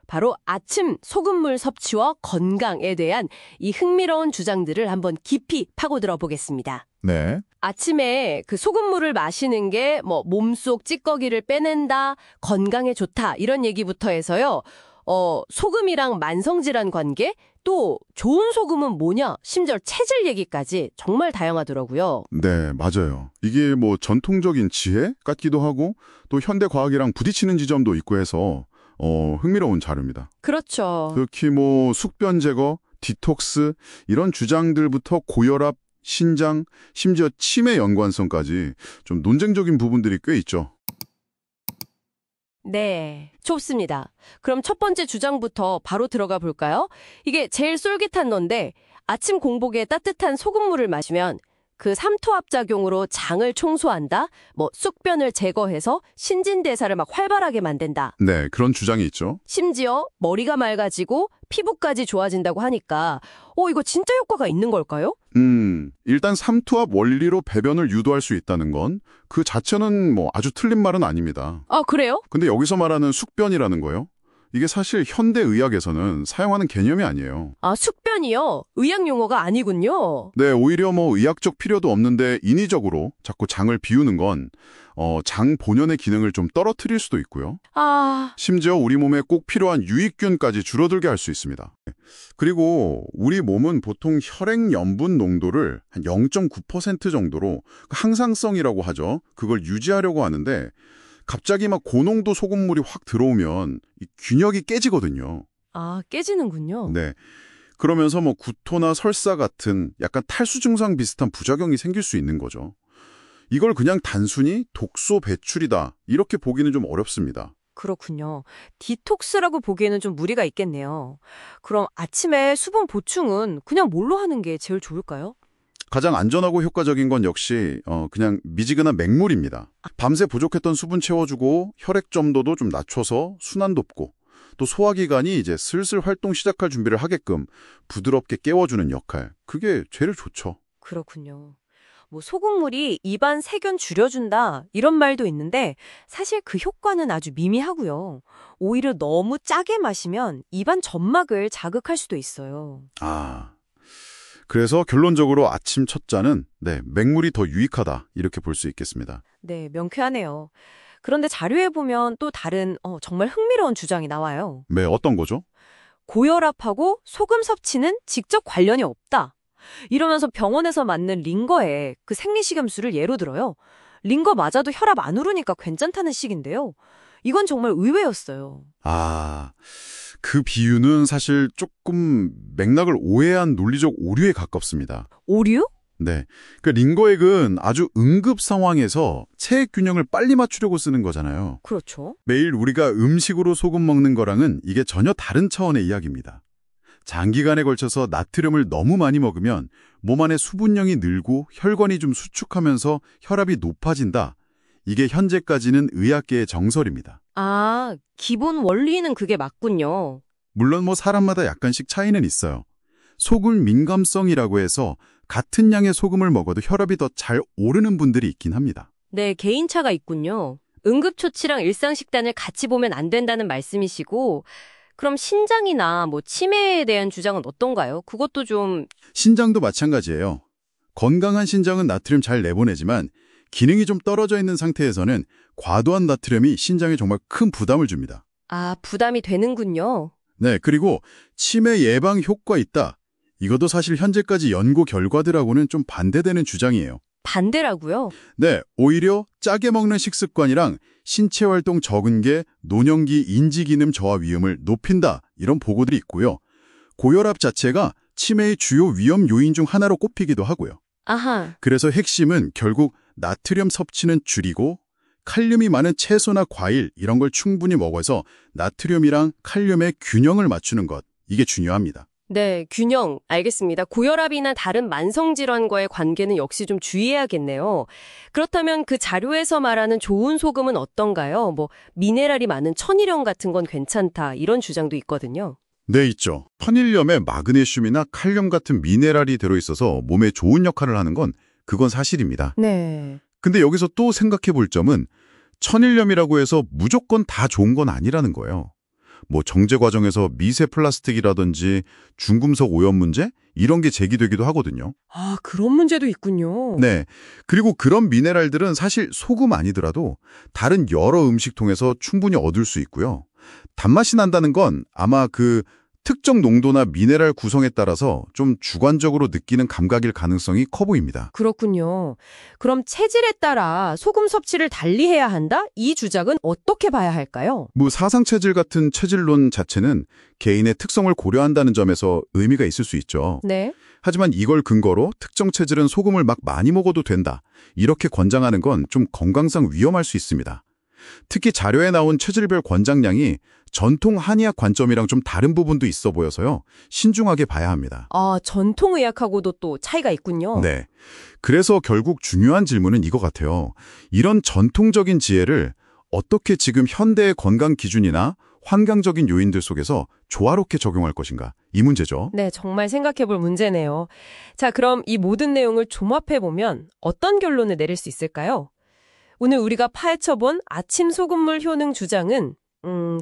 바로 아침 소금물 섭취와 건강에 대한 이 흥미로운 주장들을 한번 깊이 파고들어 보겠습니다. 네. 아침에 그 소금물을 마시는 게 뭐 몸속 찌꺼기를 빼낸다, 건강에 좋다 이런 얘기부터 해서요. 소금이랑 만성질환 관계, 또 좋은 소금은 뭐냐, 심지어 체질 얘기까지 정말 다양하더라고요. 네, 맞아요. 이게 뭐 전통적인 지혜 같기도 하고 또 현대 과학이랑 부딪히는 지점도 있고 해서 흥미로운 자료입니다. 그렇죠. 특히 뭐 숙변 제거, 디톡스 이런 주장들부터 고혈압, 신장, 심지어 치매 연관성까지 좀 논쟁적인 부분들이 꽤 있죠. 네, 좋습니다. 그럼 첫 번째 주장부터 바로 들어가 볼까요? 이게 제일 솔깃한 건데 아침 공복에 따뜻한 소금물을 마시면 그 삼투압작용으로 장을 청소한다, 뭐 숙변을 제거해서 신진대사를 막 활발하게 만든다. 네, 그런 주장이 있죠. 심지어 머리가 맑아지고 피부까지 좋아진다고 하니까 이거 진짜 효과가 있는 걸까요? 일단 삼투압 원리로 배변을 유도할 수 있다는 건 그 자체는 뭐 아주 틀린 말은 아닙니다. 아, 그래요? 근데 여기서 말하는 숙변이라는 거요? 이게 사실 현대 의학에서는 사용하는 개념이 아니에요. 아, 숙변이요? 의학 용어가 아니군요. 네, 오히려 뭐 의학적 필요도 없는데 인위적으로 자꾸 장을 비우는 건 장 본연의 기능을 좀 떨어뜨릴 수도 있고요. 아, 심지어 우리 몸에 꼭 필요한 유익균까지 줄어들게 할 수 있습니다. 그리고 우리 몸은 보통 혈액 염분 농도를 한 0.9% 정도로 항상성이라고 하죠. 그걸 유지하려고 하는데 갑자기 막 고농도 소금물이 확 들어오면 이 균형이 깨지거든요. 아, 깨지는군요. 네. 그러면서 뭐 구토나 설사 같은 약간 탈수 증상 비슷한 부작용이 생길 수 있는 거죠. 이걸 그냥 단순히 독소 배출이다 이렇게 보기는 좀 어렵습니다. 그렇군요. 디톡스라고 보기에는 좀 무리가 있겠네요. 그럼 아침에 수분 보충은 그냥 뭘로 하는 게 제일 좋을까요? 가장 안전하고 효과적인 건 역시 그냥 미지근한 맹물입니다. 밤새 부족했던 수분 채워주고 혈액 점도도 좀 낮춰서 순환 돕고 또 소화기관이 이제 슬슬 활동 시작할 준비를 하게끔 부드럽게 깨워주는 역할. 그게 제일 좋죠. 그렇군요. 뭐 소금물이 입안 세균 줄여준다 이런 말도 있는데 사실 그 효과는 아주 미미하고요. 오히려 너무 짜게 마시면 입안 점막을 자극할 수도 있어요. 그래서 결론적으로 아침 첫 잔은 맹물이 더 유익하다 이렇게 볼 수 있겠습니다. 네, 명쾌하네요. 그런데 자료에 보면 또 다른 정말 흥미로운 주장이 나와요. 네, 어떤 거죠? 고혈압하고 소금 섭취는 직접 관련이 없다. 이러면서 병원에서 맞는 링거에 그 생리식염수를 예로 들어요. 링거 맞아도 혈압 안 오르니까 괜찮다는 식인데요. 이건 정말 의외였어요. 그 비유는 사실 조금 맥락을 오해한 논리적 오류에 가깝습니다. 오류? 네. 그 링거액은 아주 응급 상황에서 체액 균형을 빨리 맞추려고 쓰는 거잖아요. 그렇죠. 매일 우리가 음식으로 소금 먹는 거랑은 이게 전혀 다른 차원의 이야기입니다. 장기간에 걸쳐서 나트륨을 너무 많이 먹으면 몸 안에 수분량이 늘고 혈관이 좀 수축하면서 혈압이 높아진다. 이게 현재까지는 의학계의 정설입니다. 아, 기본 원리는 그게 맞군요. 물론 뭐 사람마다 약간씩 차이는 있어요. 소금 민감성이라고 해서 같은 양의 소금을 먹어도 혈압이 더 잘 오르는 분들이 있긴 합니다. 네, 개인차가 있군요. 응급처치랑 일상식단을 같이 보면 안 된다는 말씀이시고 그럼 신장이나 뭐 치매에 대한 주장은 어떤가요? 그것도 좀... 신장도 마찬가지예요. 건강한 신장은 나트륨 잘 내보내지만 기능이 좀 떨어져 있는 상태에서는 과도한 나트륨이 신장에 정말 큰 부담을 줍니다. 아, 부담이 되는군요. 네, 그리고 치매 예방 효과 있다. 이것도 사실 현재까지 연구 결과들하고는 좀 반대되는 주장이에요. 반대라고요? 네, 오히려 짜게 먹는 식습관이랑 신체 활동 적은 게 노년기 인지기능 저하 위험을 높인다. 이런 보고들이 있고요. 고혈압 자체가 치매의 주요 위험 요인 중 하나로 꼽히기도 하고요. 아하. 그래서 핵심은 결국 나트륨 섭취는 줄이고 칼륨이 많은 채소나 과일 이런 걸 충분히 먹어서 나트륨이랑 칼륨의 균형을 맞추는 것. 이게 중요합니다. 네, 균형. 알겠습니다. 고혈압이나 다른 만성질환과의 관계는 역시 좀 주의해야겠네요. 그렇다면 그 자료에서 말하는 좋은 소금은 어떤가요? 뭐 미네랄이 많은 천일염 같은 건 괜찮다. 이런 주장도 있거든요. 네, 있죠. 천일염에 마그네슘이나 칼륨 같은 미네랄이 들어있어서 몸에 좋은 역할을 하는 건 그건 사실입니다. 네. 근데 여기서 또 생각해 볼 점은 천일염이라고 해서 무조건 다 좋은 건 아니라는 거예요. 뭐 정제 과정에서 미세 플라스틱이라든지 중금속 오염 문제 이런 게 제기되기도 하거든요. 아, 그런 문제도 있군요. 네. 그리고 그런 미네랄들은 사실 소금 아니더라도 다른 여러 음식통에서 충분히 얻을 수 있고요. 단맛이 난다는 건 아마 그 특정 농도나 미네랄 구성에 따라서 좀 주관적으로 느끼는 감각일 가능성이 커 보입니다. 그렇군요. 그럼 체질에 따라 소금 섭취를 달리해야 한다? 이 주장은 어떻게 봐야 할까요? 뭐 사상체질 같은 체질론 자체는 개인의 특성을 고려한다는 점에서 의미가 있을 수 있죠. 네. 하지만 이걸 근거로 특정 체질은 소금을 막 많이 먹어도 된다. 이렇게 권장하는 건 좀 건강상 위험할 수 있습니다. 특히 자료에 나온 체질별 권장량이 전통 한의학 관점이랑 좀 다른 부분도 있어 보여서요. 신중하게 봐야 합니다. 아, 전통의학하고도 또 차이가 있군요. 네. 그래서 결국 중요한 질문은 이거 같아요. 이런 전통적인 지혜를 어떻게 지금 현대의 건강 기준이나 환경적인 요인들 속에서 조화롭게 적용할 것인가? 이 문제죠. 네, 정말 생각해 볼 문제네요. 자, 그럼 이 모든 내용을 종합해 보면 어떤 결론을 내릴 수 있을까요? 오늘 우리가 파헤쳐본 아침 소금물 효능 주장은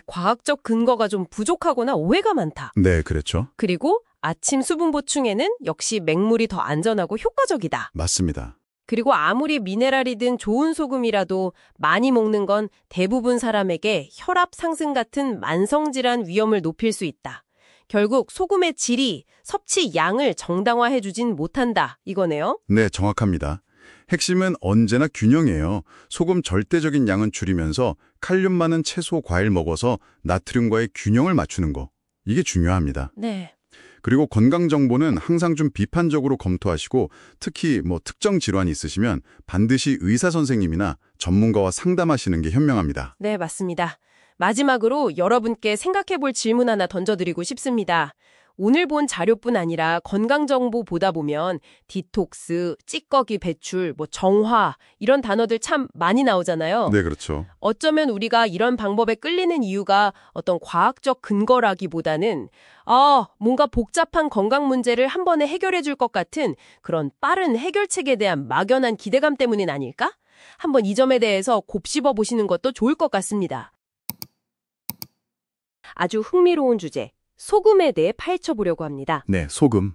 과학적 근거가 좀 부족하거나 오해가 많다. 네, 그렇죠. 그리고 아침 수분 보충에는 역시 맹물이 더 안전하고 효과적이다. 맞습니다. 그리고 아무리 미네랄이든 좋은 소금이라도 많이 먹는 건 대부분 사람에게 혈압 상승 같은 만성질환 위험을 높일 수 있다. 결국 소금의 질이 섭취 양을 정당화해주진 못한다. 이거네요. 네, 정확합니다. 핵심은 언제나 균형이에요. 소금 절대적인 양은 줄이면서 칼륨 많은 채소, 과일 먹어서 나트륨과의 균형을 맞추는 거. 이게 중요합니다. 네. 그리고 건강 정보는 항상 좀 비판적으로 검토하시고 특히 뭐 특정 질환이 있으시면 반드시 의사 선생님이나 전문가와 상담하시는 게 현명합니다. 네, 맞습니다. 마지막으로 여러분께 생각해 볼 질문 하나 던져드리고 싶습니다. 오늘 본 자료뿐 아니라 건강정보 보다 보면 디톡스, 찌꺼기 배출, 정화 이런 단어들 참 많이 나오잖아요. 네, 그렇죠. 어쩌면 우리가 이런 방법에 끌리는 이유가 어떤 과학적 근거라기보다는 뭔가 복잡한 건강 문제를 한 번에 해결해 줄 것 같은 그런 빠른 해결책에 대한 막연한 기대감 때문은 아닐까? 한번 이 점에 대해서 곱씹어 보시는 것도 좋을 것 같습니다. 아주 흥미로운 주제. 소금에 대해 파헤쳐보려고 합니다. 네, 소금.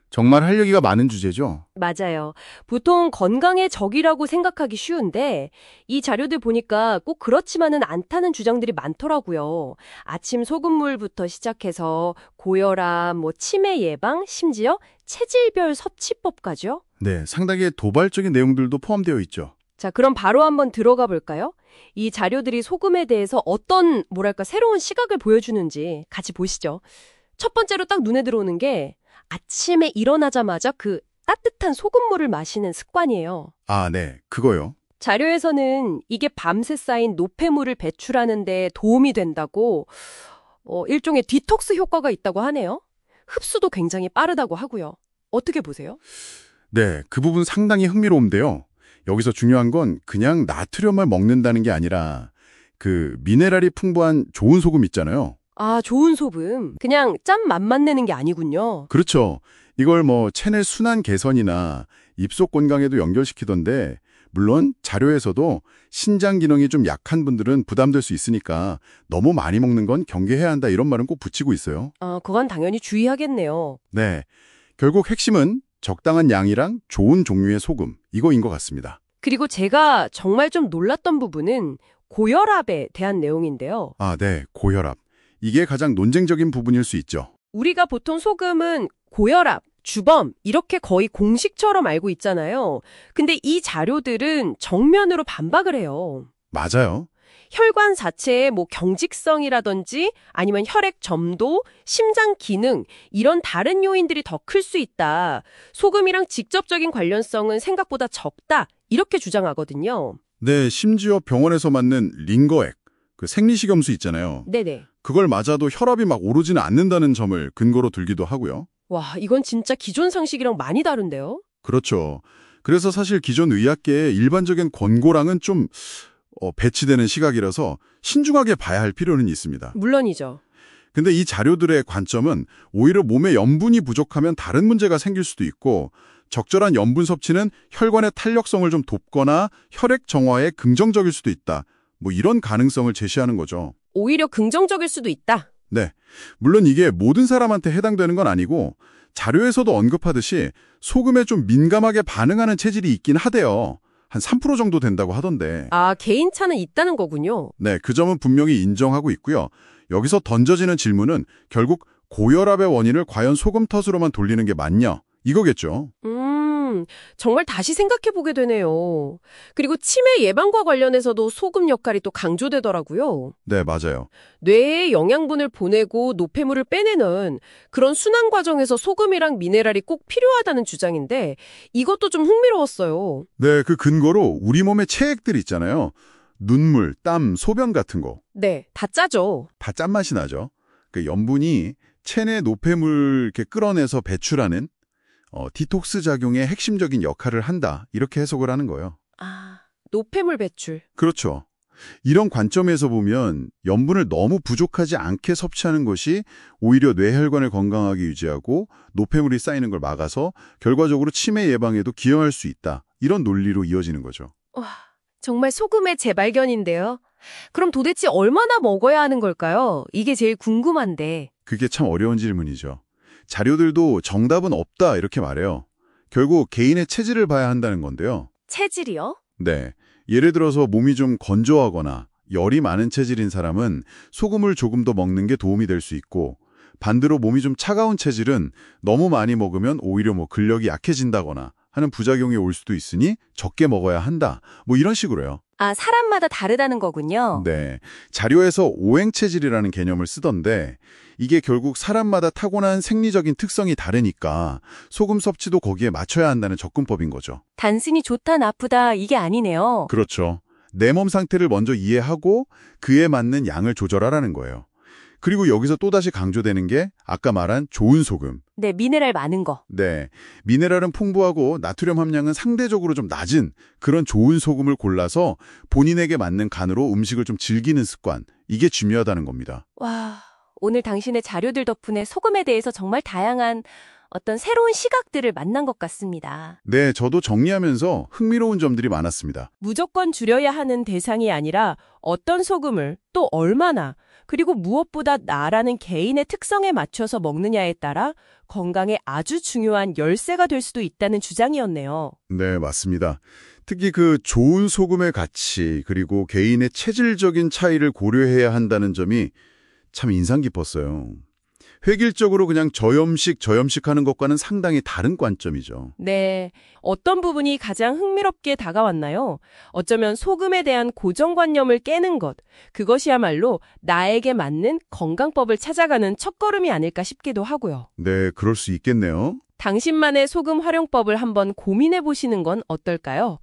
정말 할 얘기가 많은 주제죠. 맞아요. 보통 건강의 적이라고 생각하기 쉬운데 이 자료들 보니까 꼭 그렇지만은 않다는 주장들이 많더라고요. 아침 소금물부터 시작해서 고혈압, 치매 예방, 심지어 체질별 섭취법까지요. 네, 상당히 도발적인 내용들도 포함되어 있죠. 자, 그럼 바로 한번 들어가 볼까요? 이 자료들이 소금에 대해서 어떤, 새로운 시각을 보여주는지 같이 보시죠. 첫 번째로 딱 눈에 들어오는 게 아침에 일어나자마자 그 따뜻한 소금물을 마시는 습관이에요. 아, 네, 그거요. 자료에서는 이게 밤새 쌓인 노폐물을 배출하는 데 도움이 된다고 일종의 디톡스 효과가 있다고 하네요. 흡수도 굉장히 빠르다고 하고요. 어떻게 보세요? 네, 그 부분 상당히 흥미로운데요. 여기서 중요한 건 그냥 나트륨을 먹는다는 게 아니라 그 미네랄이 풍부한 좋은 소금 있잖아요. 아, 좋은 소금. 그냥 짠 맛만 내는 게 아니군요. 그렇죠. 이걸 체내 순환 개선이나 입속 건강에도 연결시키던데 물론 자료에서도 신장 기능이 좀 약한 분들은 부담될 수 있으니까 너무 많이 먹는 건 경계해야 한다 이런 말은 꼭 붙이고 있어요. 그건 당연히 주의하겠네요. 네, 결국 핵심은 적당한 양이랑 좋은 종류의 소금, 이거인 것 같습니다. 그리고 제가 정말 좀 놀랐던 부분은 고혈압에 대한 내용인데요. 아, 네, 고혈압. 이게 가장 논쟁적인 부분일 수 있죠. 우리가 보통 소금은 고혈압, 주범 이렇게 거의 공식처럼 알고 있잖아요. 근데 이 자료들은 정면으로 반박을 해요. 맞아요. 혈관 자체의 경직성이라든지 아니면 혈액 점도, 심장 기능 이런 다른 요인들이 더 클 수 있다. 소금이랑 직접적인 관련성은 생각보다 적다. 이렇게 주장하거든요. 네, 심지어 병원에서 맞는 링거액, 그 생리식염수 있잖아요. 네네. 그걸 맞아도 혈압이 막 오르지는 않는다는 점을 근거로 들기도 하고요. 와, 이건 진짜 기존 상식이랑 많이 다른데요? 그렇죠. 그래서 사실 기존 의학계의 일반적인 권고랑은 좀 배치되는 시각이라서 신중하게 봐야 할 필요는 있습니다. 물론이죠. 근데 이 자료들의 관점은 오히려 몸에 염분이 부족하면 다른 문제가 생길 수도 있고 적절한 염분 섭취는 혈관의 탄력성을 좀 돕거나 혈액 정화에 긍정적일 수도 있다. 이런 가능성을 제시하는 거죠. 오히려 긍정적일 수도 있다. 네. 물론 이게 모든 사람한테 해당되는 건 아니고 자료에서도 언급하듯이 소금에 좀 민감하게 반응하는 체질이 있긴 하대요. 한 3% 정도 된다고 하던데. 아, 개인차는 있다는 거군요. 네, 그 점은 분명히 인정하고 있고요. 여기서 던져지는 질문은 결국 고혈압의 원인을 과연 소금 탓으로만 돌리는 게 맞냐? 이거겠죠. 정말 다시 생각해보게 되네요. 그리고 치매 예방과 관련해서도 소금 역할이 또 강조되더라고요. 네, 맞아요. 뇌에 영양분을 보내고 노폐물을 빼내는 그런 순환 과정에서 소금이랑 미네랄이 꼭 필요하다는 주장인데 이것도 좀 흥미로웠어요. 네, 그 근거로 우리 몸의 체액들 있잖아요. 눈물, 땀, 소변 같은 거. 네, 다 짜죠. 다 짠맛이 나죠. 그 염분이 체내 노폐물 이렇게 끌어내서 배출하는 디톡스 작용의 핵심적인 역할을 한다. 이렇게 해석을 하는 거예요. 아, 노폐물 배출. 그렇죠. 이런 관점에서 보면 염분을 너무 부족하지 않게 섭취하는 것이 오히려 뇌혈관을 건강하게 유지하고 노폐물이 쌓이는 걸 막아서 결과적으로 치매 예방에도 기여할 수 있다. 이런 논리로 이어지는 거죠. 와, 정말 소금의 재발견인데요. 그럼 도대체 얼마나 먹어야 하는 걸까요? 이게 제일 궁금한데. 그게 참 어려운 질문이죠. 자료들도 정답은 없다 이렇게 말해요. 결국 개인의 체질을 봐야 한다는 건데요. 체질이요? 네. 예를 들어서 몸이 좀 건조하거나 열이 많은 체질인 사람은 소금을 조금 더 먹는 게 도움이 될 수 있고 반대로 몸이 좀 차가운 체질은 너무 많이 먹으면 오히려 근력이 약해진다거나 하는 부작용이 올 수도 있으니 적게 먹어야 한다. 이런 식으로요. 아, 사람마다 다르다는 거군요. 네. 자료에서 오행체질이라는 개념을 쓰던데 이게 결국 사람마다 타고난 생리적인 특성이 다르니까 소금 섭취도 거기에 맞춰야 한다는 접근법인 거죠. 단순히 좋다 나쁘다 이게 아니네요. 그렇죠. 내 몸 상태를 먼저 이해하고 그에 맞는 양을 조절하라는 거예요. 그리고 여기서 또다시 강조되는 게 아까 말한 좋은 소금. 네, 미네랄 많은 거. 네, 미네랄은 풍부하고 나트륨 함량은 상대적으로 좀 낮은 그런 좋은 소금을 골라서 본인에게 맞는 간으로 음식을 좀 즐기는 습관, 이게 중요하다는 겁니다. 와, 오늘 당신의 자료들 덕분에 소금에 대해서 정말 다양한 어떤 새로운 시각들을 만난 것 같습니다. 네, 저도 정리하면서 흥미로운 점들이 많았습니다. 무조건 줄여야 하는 대상이 아니라 어떤 소금을 또 얼마나 그리고 무엇보다 나라는 개인의 특성에 맞춰서 먹느냐에 따라 건강에 아주 중요한 열쇠가 될 수도 있다는 주장이었네요. 네, 맞습니다. 특히 그 좋은 소금의 가치 그리고 개인의 체질적인 차이를 고려해야 한다는 점이 참 인상 깊었어요. 획일적으로 그냥 저염식 하는 것과는 상당히 다른 관점이죠. 네, 어떤 부분이 가장 흥미롭게 다가왔나요? 어쩌면 소금에 대한 고정관념을 깨는 것, 그것이야말로 나에게 맞는 건강법을 찾아가는 첫걸음이 아닐까 싶기도 하고요. 네, 그럴 수 있겠네요. 당신만의 소금 활용법을 한번 고민해 보시는 건 어떨까요?